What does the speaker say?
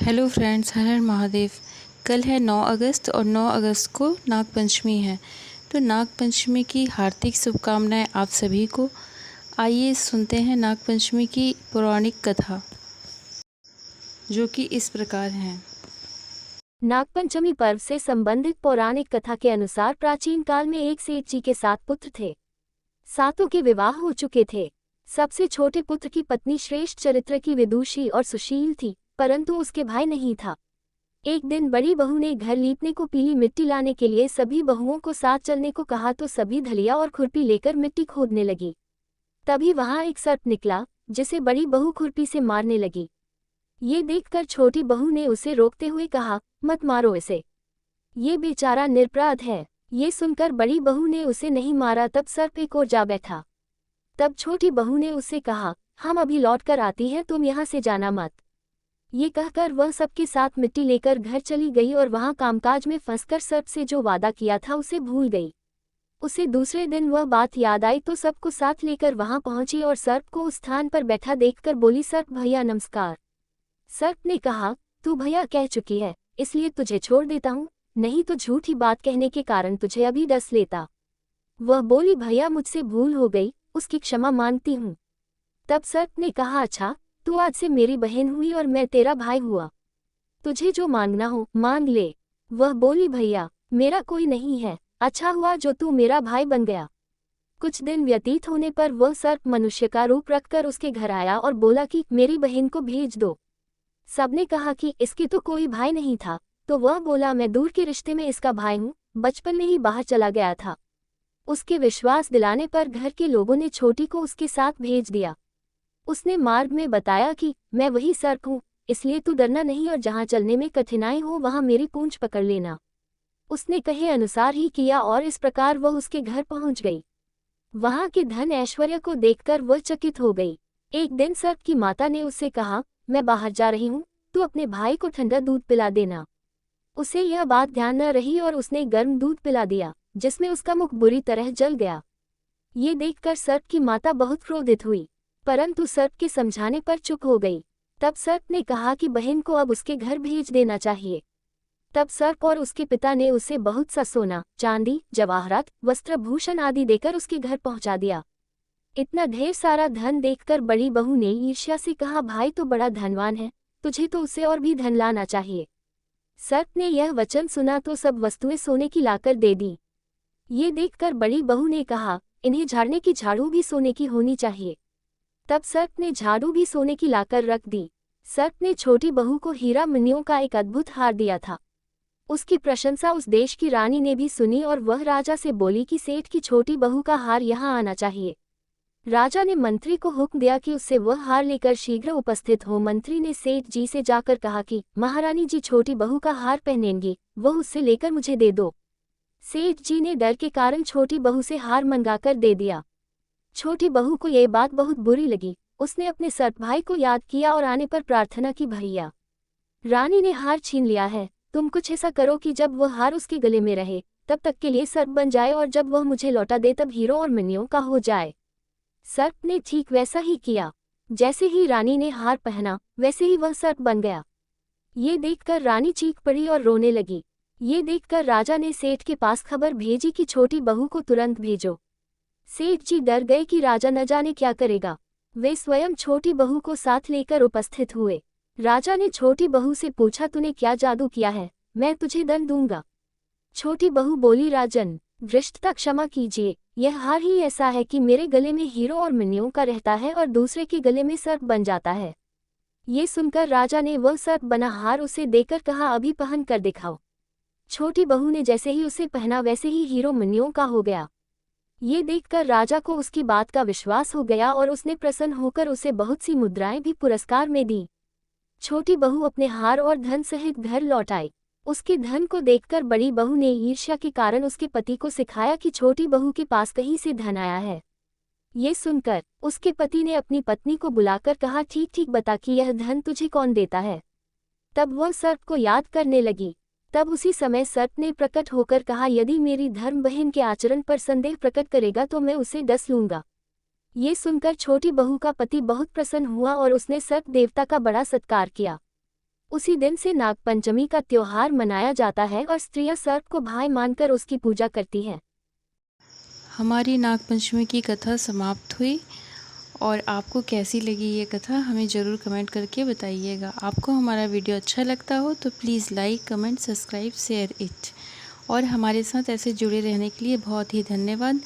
Hello friends, हर हर महादेव। कल है 9 अगस्त और 9 अगस्त को नाग पंचमी है। तो नाग पंचमी की हार्दिक शुभकामनाएं आप सभी को। आइए सुनते हैं नाग पंचमी की पौराणिक कथा, जो कि इस प्रकार है। नागपंचमी पर्व से संबंधित पौराणिक कथा के अनुसार प्राचीन काल में एक सेठ जी के 7 पुत्र थे। सातों के विवाह हो चुके थे। सबसे छोटे पुत्र की पत्नी श्रेष्ठ चरित्र की विदुषी और सुशील थी, परंतु उसके भाई नहीं था। एक दिन बड़ी बहू ने घर लीपने को पीली मिट्टी लाने के लिए सभी बहुओं को साथ चलने को कहा तो सभी धलिया और खुरपी लेकर मिट्टी खोदने लगी। तभी वहां एक सर्प निकला, जिसे बड़ी बहू खुरपी से मारने लगी। ये देखकर छोटी बहू ने उसे रोकते हुए कहा, मत मारो इसे, ये बेचारा निरपराध है। ये सुनकर बड़ी बहू ने उसे नहीं मारा। तब सर्प एक ओर जा बैठा। तब छोटी बहू ने उससे कहा, हम अभी लौट कर आती हैं, तुम यहाँ से जाना मत। ये कहकर वह सबके साथ मिट्टी लेकर घर चली गई और वहां कामकाज में फंसकर सर्प से जो वादा किया था उसे भूल गई। उसे दूसरे दिन वह बात याद आई तो सबको साथ लेकर वहां पहुंची और सर्प को उस स्थान पर बैठा देखकर बोली, सर्प भैया नमस्कार। सर्प ने कहा, तू भैया कह चुकी है, इसलिए तुझे छोड़ देता हूँ, नहीं तो झूठी बात कहने के कारण तुझे अभी डस लेता। वह बोली, भैया मुझसे भूल हो गई, उसकी क्षमा मांगती हूँ। तब सर्प ने कहा, अच्छा, तू आज से मेरी बहन हुई और मैं तेरा भाई हुआ, तुझे जो मांगना हो मांग ले। वह बोली, भैया मेरा कोई नहीं है, अच्छा हुआ जो तू मेरा भाई बन गया। कुछ दिन व्यतीत होने पर वह सर्प मनुष्य का रूप रखकर उसके घर आया और बोला कि मेरी बहन को भेज दो। सबने कहा कि इसके तो कोई भाई नहीं था, तो वह बोला, मैं दूर के रिश्ते में इसका भाई हूँ, बचपन में ही बाहर चला गया था। उसके विश्वास दिलाने पर घर के लोगों ने छोटी को उसके साथ भेज दिया। उसने मार्ग में बताया कि मैं वही सर्प हूँ, इसलिए तू डरना नहीं और जहाँ चलने में कठिनाई हो वहाँ मेरी पूंछ पकड़ लेना। उसने कहे अनुसार ही किया और इस प्रकार वह उसके घर पहुँच गई। वहाँ के धन ऐश्वर्य को देखकर वह चकित हो गई। एक दिन सर्प की माता ने उससे कहा, मैं बाहर जा रही हूँ, तू अपने भाई को ठंडा दूध पिला देना। उसे यह बात ध्यान न रही और उसने गर्म दूध पिला दिया, जिसमें उसका मुख बुरी तरह जल गया। ये देखकर सर्प की माता बहुत क्रोधित हुई, परंतु सर्प के समझाने पर चुप हो गई। तब सर्प ने कहा कि बहन को अब उसके घर भेज देना चाहिए। तब सर्प और उसके पिता ने उसे बहुत सा सोना, चांदी, जवाहरात, वस्त्र भूषण आदि देकर उसके घर पहुंचा दिया। इतना ढेर सारा धन देखकर बड़ी बहू ने ईर्ष्या से कहा, भाई तो बड़ा धनवान है, तुझे तो उसे और भी धन लाना चाहिए। सर्प ने यह वचन सुना तो सब वस्तुएं सोने की लाकर दे दी। ये देखकर बड़ी बहू ने कहा, इन्हें झाड़ने की झाड़ू भी सोने की होनी चाहिए। तब सर्प ने झाड़ू भी सोने की लाकर रख दी। सर्प ने छोटी बहू को हीरा मणियों का एक अद्भुत हार दिया था। उसकी प्रशंसा उस देश की रानी ने भी सुनी और वह राजा से बोली कि सेठ की छोटी बहू का हार यहाँ आना चाहिए। राजा ने मंत्री को हुक्म दिया कि उससे वह हार लेकर शीघ्र उपस्थित हो। मंत्री ने सेठ जी से जाकर कहा कि महारानी जी छोटी बहू का हार पहनेंगी, वह उससे लेकर मुझे दे दो। सेठ जी ने डर के कारण छोटी बहू से हार मंगाकर दे दिया। छोटी बहू को यह बात बहुत बुरी लगी। उसने अपने सर्प भाई को याद किया और आने पर प्रार्थना की, भैया रानी ने हार छीन लिया है, तुम कुछ ऐसा करो कि जब वह हार उसके गले में रहे तब तक के लिए सर्प बन जाए और जब वह मुझे लौटा दे तब हीरो और मणियों का हो जाए। सर्प ने ठीक वैसा ही किया। जैसे ही रानी ने हार पहना वैसे ही वह सर्प बन गया। ये देखकर रानी चीख पड़ी और रोने लगी। ये देखकर राजा ने सेठ के पास खबर भेजी कि छोटी बहू को तुरंत भेजो। सेठ जी डर गए कि राजा न जाने क्या करेगा। वे स्वयं छोटी बहू को साथ लेकर उपस्थित हुए। राजा ने छोटी बहू से पूछा, तूने क्या जादू किया है, मैं तुझे दंड दूंगा। छोटी बहू बोली, राजन धृष्टता क्षमा कीजिए, यह हार ही ऐसा है कि मेरे गले में हीरो और मणियों का रहता है और दूसरे के गले में सर्प बन जाता है। ये सुनकर राजा ने वह सर्प बना हार उसे देकर कहा, अभी पहन कर दिखाओ। छोटी बहू ने जैसे ही उसे पहना वैसे ही हीरो मणियों का हो गया। ये देखकर राजा को उसकी बात का विश्वास हो गया और उसने प्रसन्न होकर उसे बहुत सी मुद्राएं भी पुरस्कार में दी। छोटी बहू अपने हार और धन सहित घर लौट आई। उसके धन को देखकर बड़ी बहू ने ईर्ष्या के कारण उसके पति को सिखाया कि छोटी बहू के पास कहीं से धन आया है। ये सुनकर उसके पति ने अपनी पत्नी को बुलाकर कहा, ठीक ठीक बता कि यह धन तुझे कौन देता है। तब वह सर्प को याद करने लगी। तब उसी समय सर्प ने प्रकट होकर कहा, यदि मेरी धर्म बहन के आचरण पर संदेह प्रकट करेगा तो मैं उसे डस लूंगा। ये सुनकर छोटी बहू का पति बहुत प्रसन्न हुआ और उसने सर्प देवता का बड़ा सत्कार किया। उसी दिन से नागपंचमी का त्योहार मनाया जाता है और स्त्रियां सर्प को भाई मानकर उसकी पूजा करती हैं। हमारी नागपंचमी की कथा समाप्त हुई और आपको कैसी लगी ये कथा हमें ज़रूर कमेंट करके बताइएगा। आपको हमारा वीडियो अच्छा लगता हो तो please like, comment, subscribe, share it. और हमारे साथ ऐसे जुड़े रहने के लिए बहुत ही धन्यवाद।